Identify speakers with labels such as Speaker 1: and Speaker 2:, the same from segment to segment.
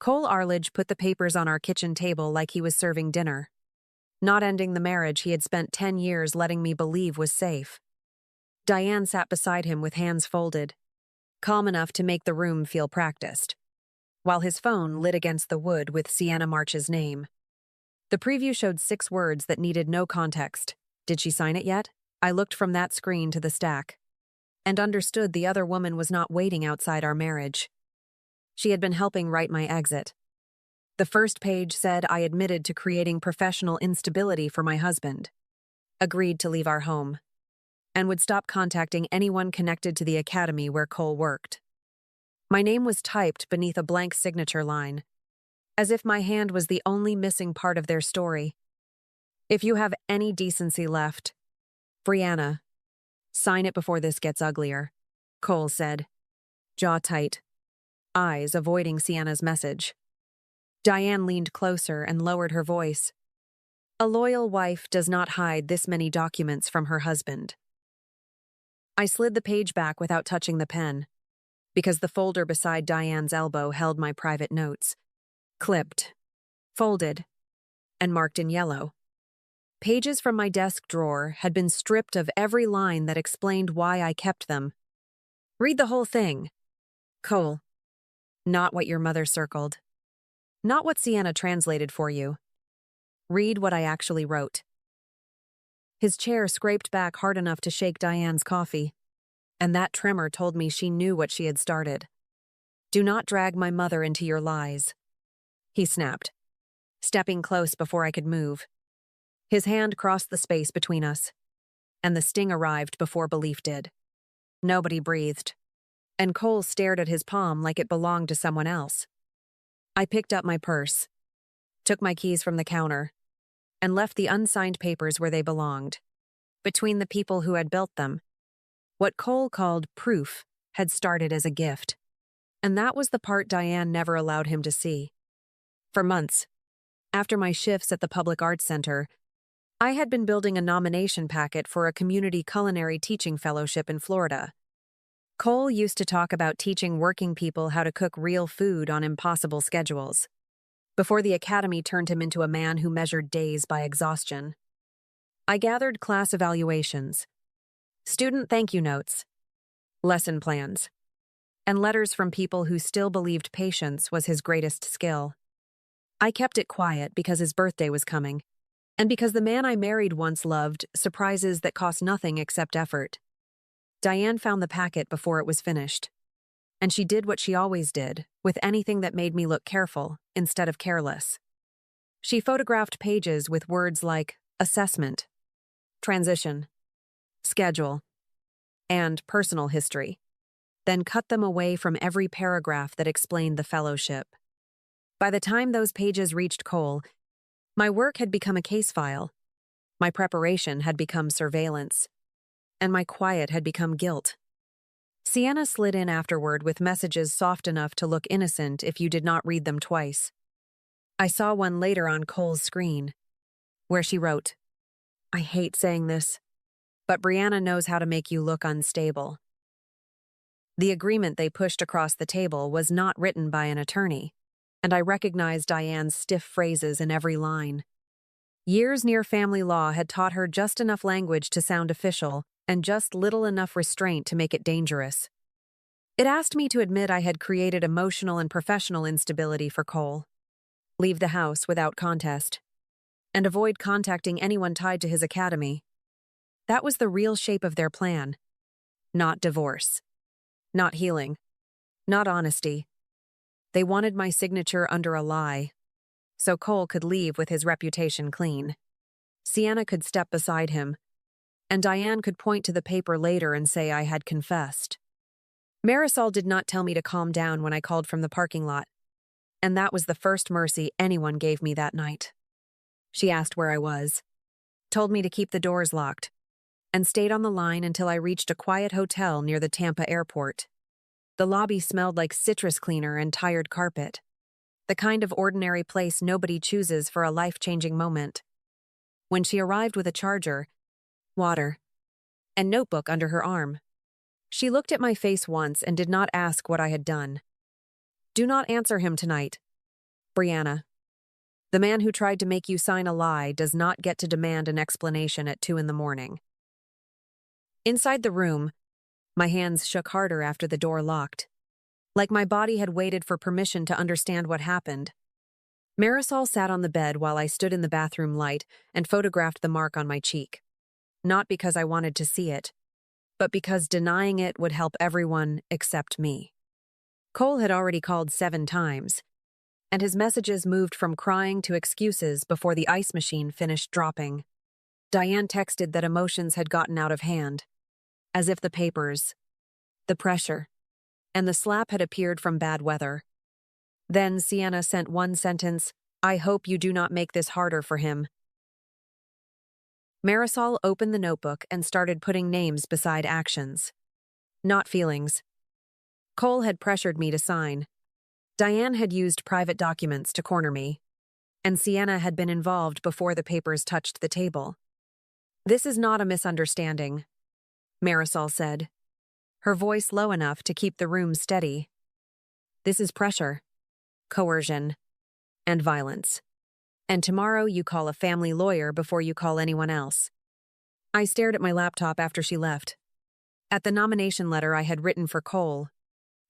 Speaker 1: Cole Arledge put the papers on our kitchen table like he was serving dinner, not ending the marriage he had spent 10 years letting me believe was safe. Diane sat beside him with hands folded, calm enough to make the room feel practiced, while his phone lit against the wood with Sienna March's name. The preview showed 6 words that needed no context. Did she sign it yet? I looked from that screen to the stack, and understood the other woman was not waiting outside our marriage. She had been helping write my exit. The first page said I admitted to creating professional instability for my husband, agreed to leave our home, and would stop contacting anyone connected to the academy where Cole worked. My name was typed beneath a blank signature line, as if my hand was the only missing part of their story. If you have any decency left, Brianna, sign it before this gets uglier, Cole said, jaw tight, eyes avoiding Sienna's message. Diane leaned closer and lowered her voice. A loyal wife does not hide this many documents from her husband. I slid the page back without touching the pen, because the folder beside Diane's elbow held my private notes, clipped, folded, and marked in yellow. Pages from my desk drawer had been stripped of every line that explained why I kept them. Read the whole thing. Cole. Not what your mother circled. Not what Sienna translated for you. Read what I actually wrote. His chair scraped back hard enough to shake Diane's coffee, and that tremor told me she knew what she had started. Do not drag my mother into your lies, he snapped, stepping close before I could move. His hand crossed the space between us, and the sting arrived before belief did. Nobody breathed, and Cole stared at his palm like it belonged to someone else. I picked up my purse, took my keys from the counter, and left the unsigned papers where they belonged, between the people who had built them. What Cole called proof had started as a gift, and that was the part Diane never allowed him to see. For months, after my shifts at the Public Arts Center, I had been building a nomination packet for a community culinary teaching fellowship in Florida. Cole used to talk about teaching working people how to cook real food on impossible schedules, before the academy turned him into a man who measured days by exhaustion. I gathered class evaluations, student thank you notes, lesson plans, and letters from people who still believed patience was his greatest skill. I kept it quiet because his birthday was coming, and because the man I married once loved surprises that cost nothing except effort. Diane found the packet before it was finished, and she did what she always did with anything that made me look careful instead of careless. She photographed pages with words like assessment, transition, schedule, and personal history, then cut them away from every paragraph that explained the fellowship. By the time those pages reached Cole, my work had become a case file, my preparation had become surveillance, and my quiet had become guilt. Sienna slid in afterward with messages soft enough to look innocent if you did not read them twice. I saw one later on Cole's screen, where she wrote, I hate saying this, but Brianna knows how to make you look unstable. The agreement they pushed across the table was not written by an attorney, and I recognized Diane's stiff phrases in every line. Years near family law had taught her just enough language to sound official and just little enough restraint to make it dangerous. It asked me to admit I had created emotional and professional instability for Cole, leave the house without contest, and avoid contacting anyone tied to his academy. That was the real shape of their plan. Not divorce. Not healing. Not honesty. They wanted my signature under a lie, so Cole could leave with his reputation clean. Sienna could step beside him, and Diane could point to the paper later and say I had confessed. Marisol did not tell me to calm down when I called from the parking lot, and that was the first mercy anyone gave me that night. She asked where I was, told me to keep the doors locked, and stayed on the line until I reached a quiet hotel near the Tampa airport. The lobby smelled like citrus cleaner and tired carpet, the kind of ordinary place nobody chooses for a life-changing moment. When she arrived with a charger, water, and notebook under her arm, she looked at my face once and did not ask what I had done. Do not answer him tonight, Brianna, the man who tried to make you sign a lie does not get to demand an explanation at 2 in the morning. Inside the room, my hands shook harder after the door locked, like my body had waited for permission to understand what happened. Marisol sat on the bed while I stood in the bathroom light and photographed the mark on my cheek. Not because I wanted to see it, but because denying it would help everyone except me. Cole had already called 7 times, and his messages moved from crying to excuses before the ice machine finished dropping. Diane texted that emotions had gotten out of hand, as if the papers, the pressure, and the slap had appeared from bad weather. Then Sienna sent one sentence, "I hope you do not make this harder for him." Marisol opened the notebook and started putting names beside actions, not feelings. Cole had pressured me to sign. Diane had used private documents to corner me, and Sienna had been involved before the papers touched the table. "This is not a misunderstanding," Marisol said, her voice low enough to keep the room steady. "This is pressure, coercion, and violence. And tomorrow you call a family lawyer before you call anyone else." I stared at my laptop after she left, at the nomination letter I had written for Cole,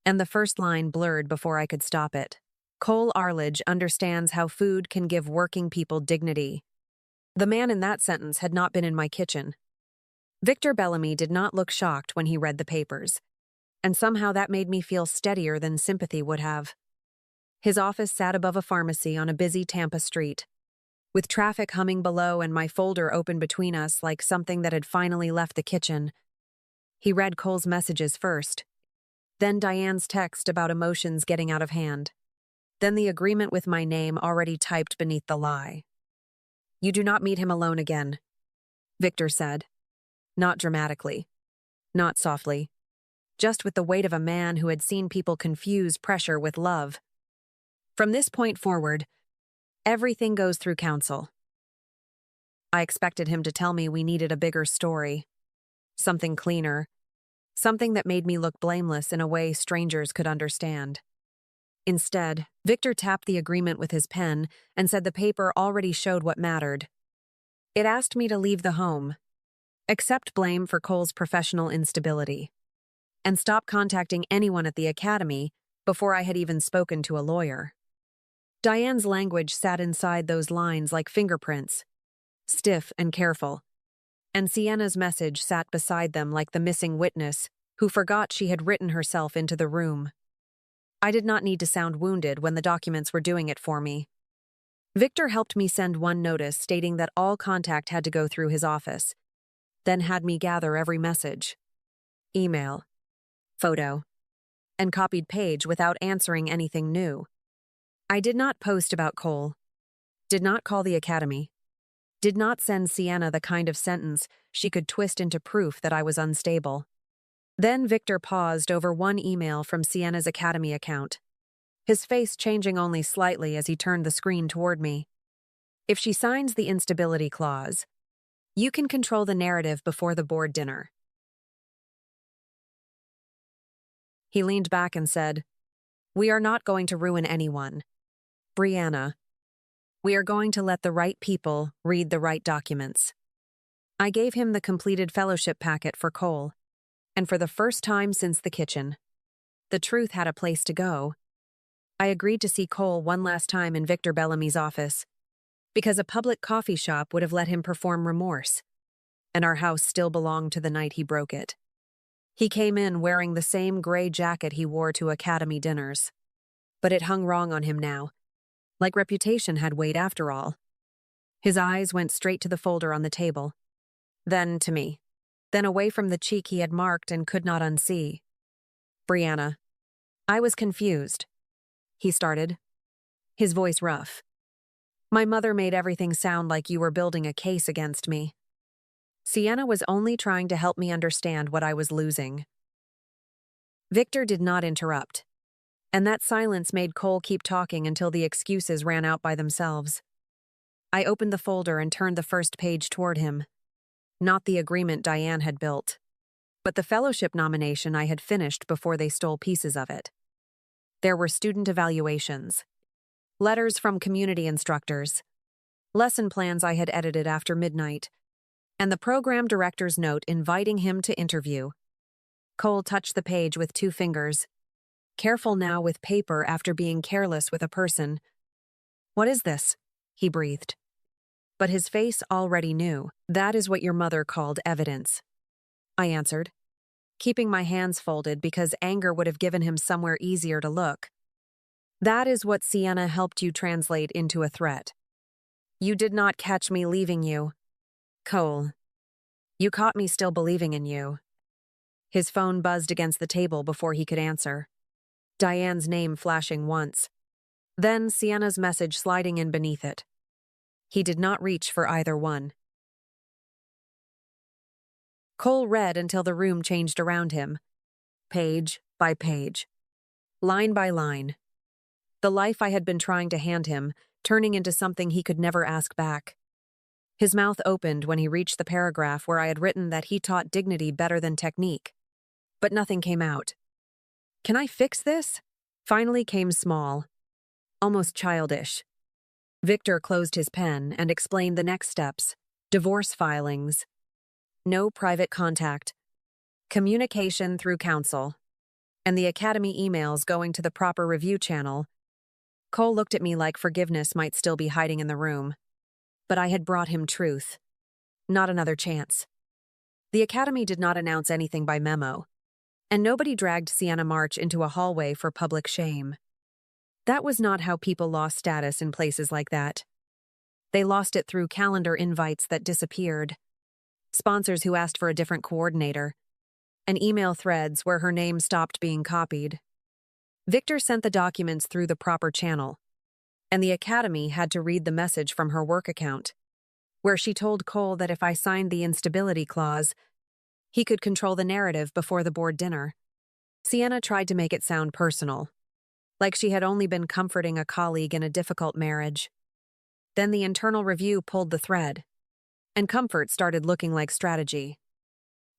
Speaker 1: and the first line blurred before I could stop it. "Cole Arledge understands how food can give working people dignity." The man in that sentence had not been in my kitchen. Victor Bellamy did not look shocked when he read the papers, and somehow that made me feel steadier than sympathy would have. His office sat above a pharmacy on a busy Tampa street, with traffic humming below and my folder open between us like something that had finally left the kitchen. He read Cole's messages first, then Diane's text about emotions getting out of hand, then the agreement with my name already typed beneath the lie. "You do not meet him alone again," Victor said. Not dramatically, not softly, just with the weight of a man who had seen people confuse pressure with love. "From this point forward, everything goes through counsel." I expected him to tell me we needed a bigger story, something cleaner, something that made me look blameless in a way strangers could understand. Instead, Victor tapped the agreement with his pen and said the paper already showed what mattered. It asked me to leave the home, accept blame for Cole's professional instability, and stop contacting anyone at the academy before I had even spoken to a lawyer. Diane's language sat inside those lines like fingerprints, stiff and careful, and Sienna's message sat beside them like the missing witness who forgot she had written herself into the room. I did not need to sound wounded when the documents were doing it for me. Victor helped me send one notice stating that all contact had to go through his office, then had me gather every message, email, photo, and copied page without answering anything new. I did not post about Cole, did not call the academy, did not send Sienna the kind of sentence she could twist into proof that I was unstable. Then Victor paused over one email from Sienna's academy account, his face changing only slightly as he turned the screen toward me. "If she signs the instability clause, you can control the narrative before the board dinner." He leaned back and said, "We are not going to ruin anyone, Brianna. We are going to let the right people read the right documents." I gave him the completed fellowship packet for Cole, and for the first time since the kitchen, the truth had a place to go. I agreed to see Cole one last time in Victor Bellamy's office, because a public coffee shop would have let him perform remorse, and our house still belonged to the night he broke it. He came in wearing the same gray jacket he wore to academy dinners, but it hung wrong on him now, like reputation had weighed after all. His eyes went straight to the folder on the table, then to me, then away from the cheek he had marked and could not unsee. "Brianna, I was confused," he started, his voice rough. "My mother made everything sound like you were building a case against me. Sienna was only trying to help me understand what I was losing." Victor did not interrupt, and that silence made Cole keep talking until the excuses ran out by themselves. I opened the folder and turned the first page toward him. Not the agreement Diane had built, but the fellowship nomination I had finished before they stole pieces of it. There were student evaluations, Letters from community instructors. Lesson plans I had edited after midnight. And the program director's note inviting him to interview. Cole touched the page with 2 fingers. Careful now with paper after being careless with a person. "What is this?" he breathed. But his face already knew. "That is what your mother called evidence," I answered, keeping my hands folded because anger would have given him somewhere easier to look. "That is what Sienna helped you translate into a threat. You did not catch me leaving you. Cole, you caught me still believing in you." His phone buzzed against the table before he could answer. Diane's name flashing once. Then Sienna's message sliding in beneath it. He did not reach for either one. Cole read until the room changed around him. Page by page. Line by line. The life I had been trying to hand him, turning into something he could never ask back. His mouth opened when he reached the paragraph where I had written that he taught dignity better than technique. But nothing came out. "Can I fix this?" Finally came small. Almost childish. Victor closed his pen and explained the next steps. Divorce filings. No private contact. Communication through counsel. And the academy emails going to the proper review channel. Cole looked at me like forgiveness might still be hiding in the room. But I had brought him truth. Not another chance. The academy did not announce anything by memo. And nobody dragged Sienna March into a hallway for public shame. That was not how people lost status in places like that. They lost it through calendar invites that disappeared, sponsors who asked for a different coordinator, and email threads where her name stopped being copied. Victor sent the documents through the proper channel, and the academy had to read the message from her work account, where she told Cole that if I signed the instability clause, he could control the narrative before the board dinner. Sienna tried to make it sound personal, like she had only been comforting a colleague in a difficult marriage. Then the internal review pulled the thread, and comfort started looking like strategy.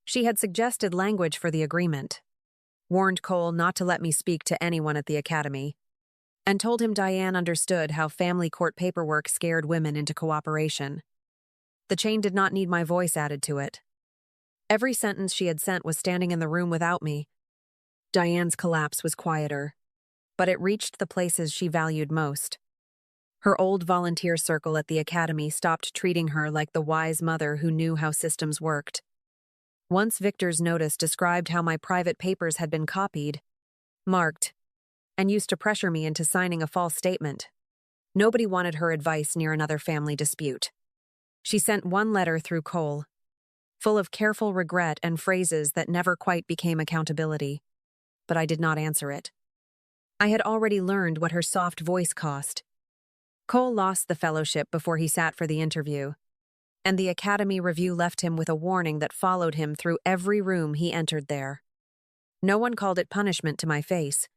Speaker 1: She had suggested language for the agreement, warned Cole not to let me speak to anyone at the academy, and told him Diane understood how family court paperwork scared women into cooperation. The chain did not need my voice added to it. Every sentence she had sent was standing in the room without me. Diane's collapse was quieter, but it reached the places she valued most. Her old volunteer circle at the academy stopped treating her like the wise mother who knew how systems worked. Once Victor's notice described how my private papers had been copied, marked, and used to pressure me into signing a false statement. Nobody wanted her advice near another family dispute. She sent one letter through Cole, full of careful regret and phrases that never quite became accountability, but I did not answer it. I had already learned what her soft voice cost. Cole lost the fellowship before he sat for the interview, and the academy review left him with a warning that followed him through every room he entered there. No one called it punishment to my face.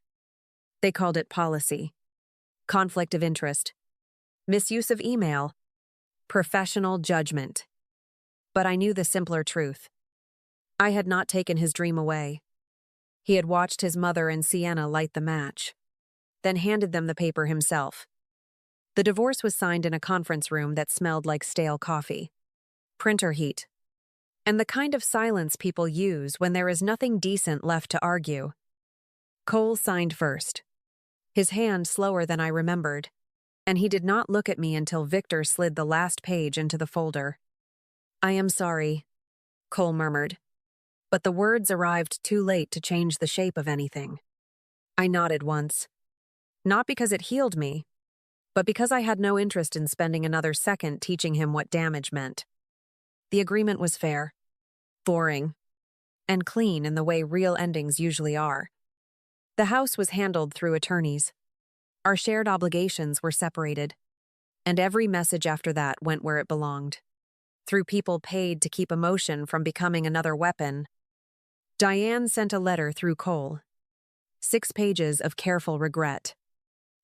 Speaker 1: They called it policy, conflict of interest, misuse of email, professional judgment. But I knew the simpler truth. I had not taken his dream away. He had watched his mother and Sienna light the match, then handed them the paper himself. The divorce was signed in a conference room that smelled like stale coffee, printer heat, and the kind of silence people use when there is nothing decent left to argue. Cole signed first, his hand slower than I remembered, and he did not look at me until Victor slid the last page into the folder. "I am sorry," Cole murmured, but the words arrived too late to change the shape of anything. I nodded once, not because it healed me, but because I had no interest in spending another second teaching him what damage meant. The agreement was fair, boring, and clean in the way real endings usually are. The house was handled through attorneys. Our shared obligations were separated, and every message after that went where it belonged, through people paid to keep emotion from becoming another weapon. Diane sent a letter through Cole, 6 pages of careful regret,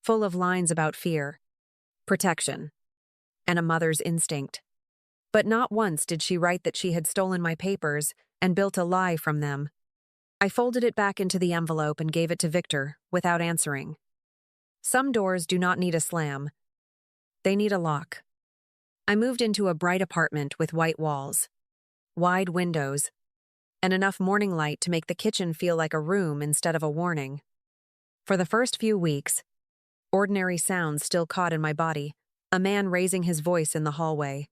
Speaker 1: full of lines about fear, protection, and a mother's instinct. But not once did she write that she had stolen my papers and built a lie from them. I folded it back into the envelope and gave it to Victor without answering. Some doors do not need a slam. They need a lock. I moved into a bright apartment with white walls, wide windows, and enough morning light to make the kitchen feel like a room instead of a warning. For the first few weeks, ordinary sounds still caught in my body: a man raising his voice in the hallway,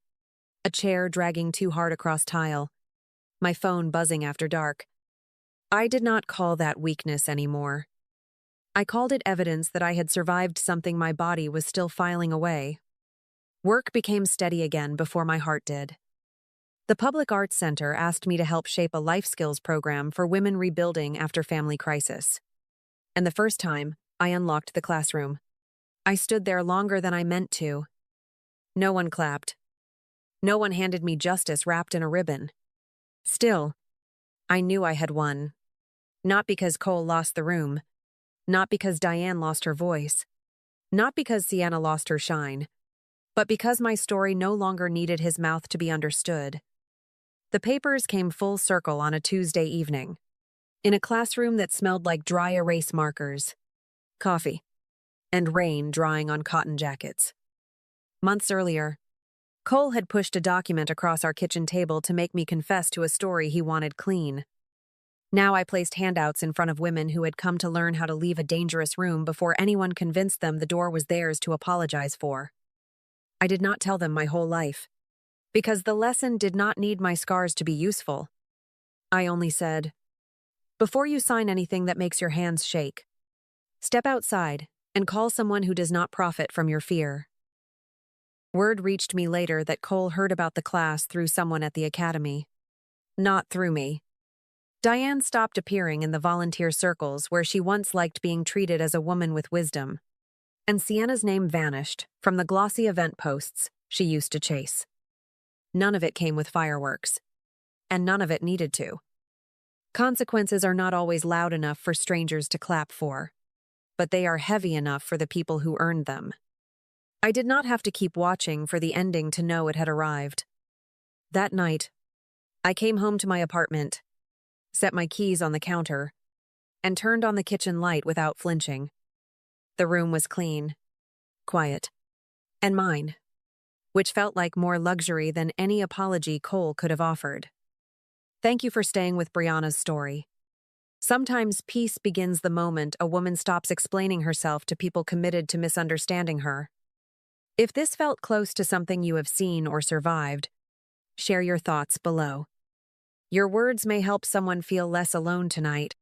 Speaker 1: a chair dragging too hard across tile, my phone buzzing after dark. I did not call that weakness anymore. I called it evidence that I had survived something my body was still filing away. Work became steady again before my heart did. The Public Arts Center asked me to help shape a life skills program for women rebuilding after family crisis. And the first time, I unlocked the classroom. I stood there longer than I meant to. No one clapped. No one handed me justice wrapped in a ribbon. Still, I knew I had won. Not because Cole lost the room. Not because Diane lost her voice. Not because Sienna lost her shine. But because my story no longer needed his mouth to be understood. The papers came full circle on a Tuesday evening, in a classroom that smelled like dry erase markers, coffee, and rain drying on cotton jackets. Months earlier, Cole had pushed a document across our kitchen table to make me confess to a story he wanted clean. Now I placed handouts in front of women who had come to learn how to leave a dangerous room before anyone convinced them the door was theirs to apologize for. I did not tell them my whole life, because the lesson did not need my scars to be useful. I only said, before you sign anything that makes your hands shake, step outside and call someone who does not profit from your fear. Word reached me later that Cole heard about the class through someone at the academy. Not through me. Diane stopped appearing in the volunteer circles where she once liked being treated as a woman with wisdom, and Sienna's name vanished from the glossy event posts she used to chase. None of it came with fireworks, and none of it needed to. Consequences are not always loud enough for strangers to clap for, but they are heavy enough for the people who earned them. I did not have to keep watching for the ending to know it had arrived. That night, I came home to my apartment, set my keys on the counter, and turned on the kitchen light without flinching. The room was clean, quiet, and mine, which felt like more luxury than any apology Cole could have offered. Thank you for staying with Brianna's story. Sometimes peace begins the moment a woman stops explaining herself to people committed to misunderstanding her. If this felt close to something you have seen or survived, share your thoughts below. Your words may help someone feel less alone tonight.